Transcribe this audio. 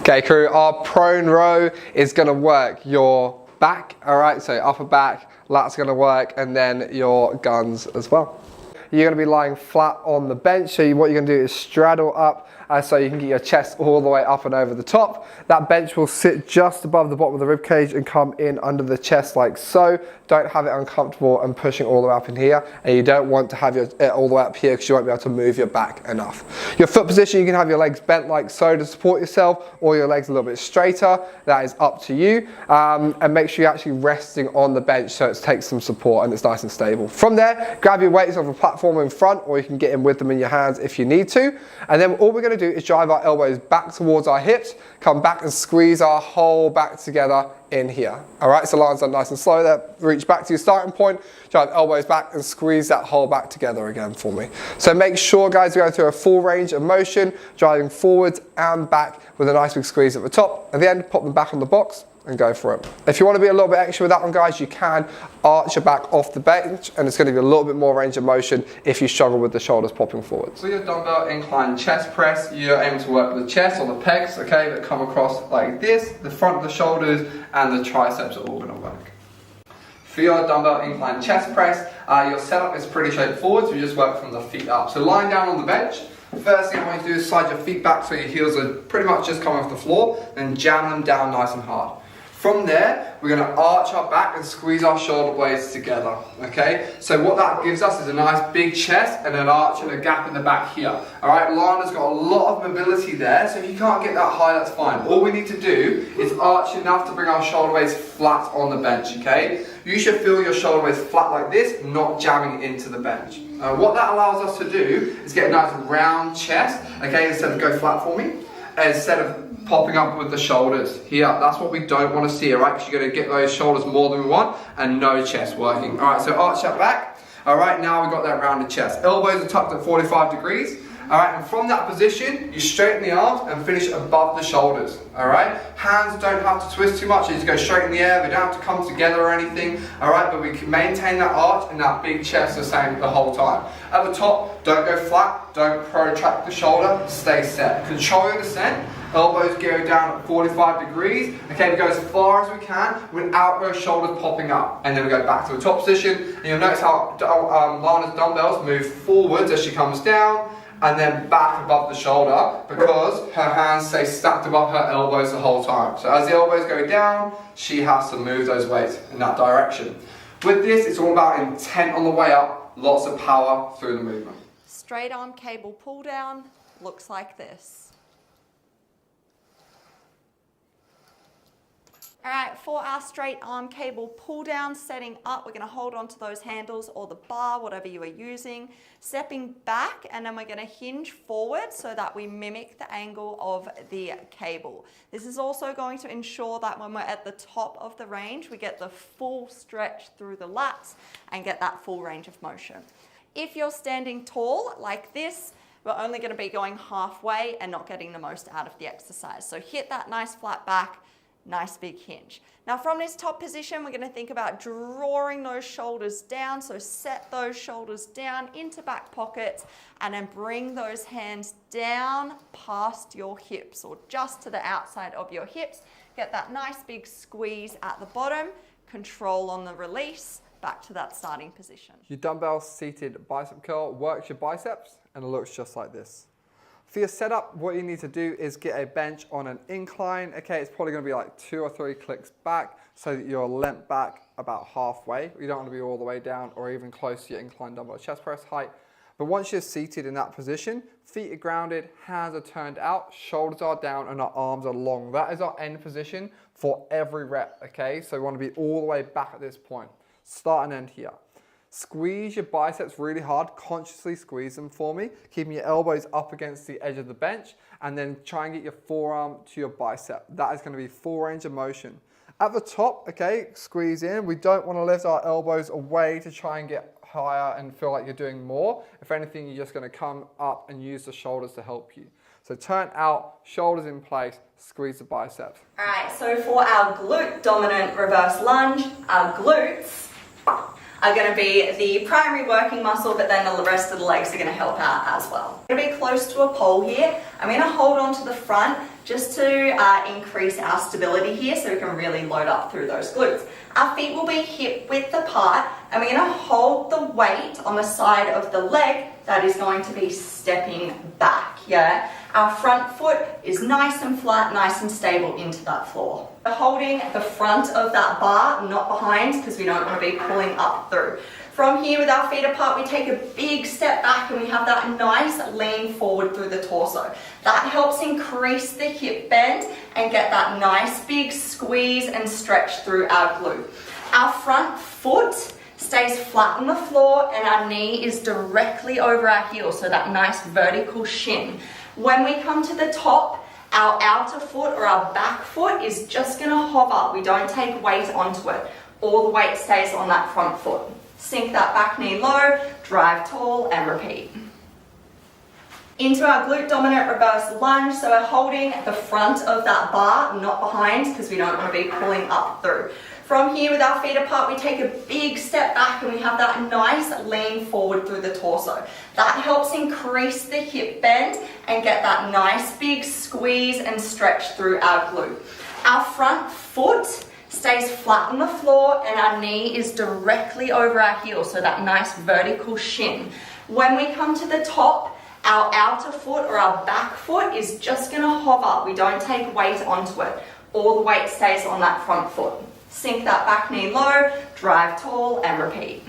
Okay, crew, our prone row is gonna work your back, all right? So upper back, lats gonna work, and then your guns as well. You're gonna be lying flat on the bench. So what you're gonna do is straddle up so you can get your chest all the way up and over the top. That bench will sit just above the bottom of the rib cage and come in under the chest like so. Don't have it uncomfortable and pushing all the way up in here. And you don't want to have it all the way up here because you won't be able to move your back enough. Your foot position, you can have your legs bent like so to support yourself, or your legs a little bit straighter. That is up to you. And make sure you're actually resting on the bench so it takes some support and it's nice and stable. From there, grab your weights off a platform in front, or you can get in with them in your hands if you need to. And then all we're gonna do is drive our elbows back towards our hips, come back and squeeze our whole back together in here. All right, so lines are nice and slow there. Reach back to your starting point, drive elbows back and squeeze that whole back together again for me. So make sure, guys, you're going through a full range of motion, driving forwards and back with a nice big squeeze at the top. At the end, pop them back on the box and go for it. If you want to be a little bit extra with that one, guys, you can arch your back off the bench and it's going to give you a little bit more range of motion if you struggle with the shoulders popping forwards. For your dumbbell incline chest press, you're aiming to work the chest or the pecs, okay, that come across like this. The front of the shoulders and the triceps are all going to work. For your dumbbell incline chest press, your setup is pretty straightforward, so you just work from the feet up. So lying down on the bench, first thing I want you to do is slide your feet back so your heels are pretty much just coming off the floor, then jam them down nice and hard. From there, we're going to arch our back and squeeze our shoulder blades together, okay? So what that gives us is a nice big chest and an arch and a gap in the back here. All right, Lana's got a lot of mobility there, so if you can't get that high, that's fine. All we need to do is arch enough to bring our shoulder blades flat on the bench, okay? You should feel your shoulder blades flat like this, not jamming into the bench. What that allows us to do is get a nice round chest, okay, instead of go flat for me, instead of popping up with the shoulders here. That's what we don't want to see, all right? Because you're going to get those shoulders more than we want and no chest working. All right, so arch that back. All right, now we've got that rounded chest. Elbows are tucked at 45 degrees. All right, and from that position, you straighten the arms and finish above the shoulders, all right? Hands don't have to twist too much, you just go straight in the air, they don't have to come together or anything, all right? But we can maintain that arch and that big chest the same the whole time. At the top, don't go flat, don't protract the shoulder, stay set. Control your descent, elbows go down at 45 degrees, okay? We go as far as we can without those shoulders popping up. And then we go back to the top position, and you'll notice how Lana's dumbbells move forwards as she comes down, and then back above the shoulder because her hands stay stacked above her elbows the whole time. So as the elbows go down, she has to move those weights in that direction. With this, it's all about intent on the way up, lots of power through the movement. Straight arm cable pull down looks like this. All right, for our straight arm cable pull down, setting up, we're gonna hold on to those handles or the bar, whatever you are using, stepping back, and then we're gonna hinge forward so that we mimic the angle of the cable. This is also going to ensure that when we're at the top of the range, we get the full stretch through the lats and get that full range of motion. If you're standing tall like this, we're only gonna be going halfway and not getting the most out of the exercise. So hit that nice flat back, nice big hinge. Now from this top position, we're going to think about drawing those shoulders down. So set those shoulders down into back pockets and then bring those hands down past your hips or just to the outside of your hips. Get that nice big squeeze at the bottom, control on the release, back to that starting position. Your dumbbell seated bicep curl works your biceps and it looks just like this. For your setup, what you need to do is get a bench on an incline. Okay, it's probably gonna be like 2 or 3 clicks back so that you're leant back about halfway. You don't want to be all the way down or even close to your incline dumbbell chest press height. But once you're seated in that position, feet are grounded, hands are turned out, shoulders are down, and our arms are long. That is our end position for every rep, okay? So we want to be all the way back at this point. Start and end here. Squeeze your biceps really hard, consciously squeeze them for me, keeping your elbows up against the edge of the bench, and then try and get your forearm to your bicep. That is going to be full range of motion. At the top, okay, squeeze in. We don't want to lift our elbows away to try and get higher and feel like you're doing more. If anything, you're just going to come up and use the shoulders to help you. So turn out, shoulders in place, squeeze the biceps. All right, so for our glute dominant reverse lunge, our glutes are going to be the primary working muscle, but then the rest of the legs are going to help out as well. I'm going to be close to a pole here. I'm going to hold on to the front, just to increase our stability here so we can really load up through those glutes. Our feet will be hip width apart, and we're going to hold the weight on the side of the leg that is going to be stepping back, yeah? Our front foot is nice and flat, nice and stable into that floor. We're holding the front of that bar, not behind, because we don't want to be pulling up through. From here with our feet apart, we take a big step back and we have that nice lean forward through the torso. That helps increase the hip bend and get that nice big squeeze and stretch through our glute. Our front foot stays flat on the floor and our knee is directly over our heel, so that nice vertical shin. When we come to the top, our outer foot or our back foot is just going to hover. We don't take weight onto it. All the weight stays on that front foot. Sink that back knee low, drive tall, and repeat. Into our glute dominant reverse lunge. So we're holding the front of that bar, not behind, because we don't want to be pulling up through. From here with our feet apart, we take a big step back and we have that nice lean forward through the torso. That helps increase the hip bend and get that nice big squeeze and stretch through our glute. Our front foot stays flat on the floor and our knee is directly over our heel, so that nice vertical shin. When we come to the top, our outer foot or our back foot is just going to hover. We don't take weight onto it. All the weight stays on that front foot. Sink that back knee low, drive tall, and repeat.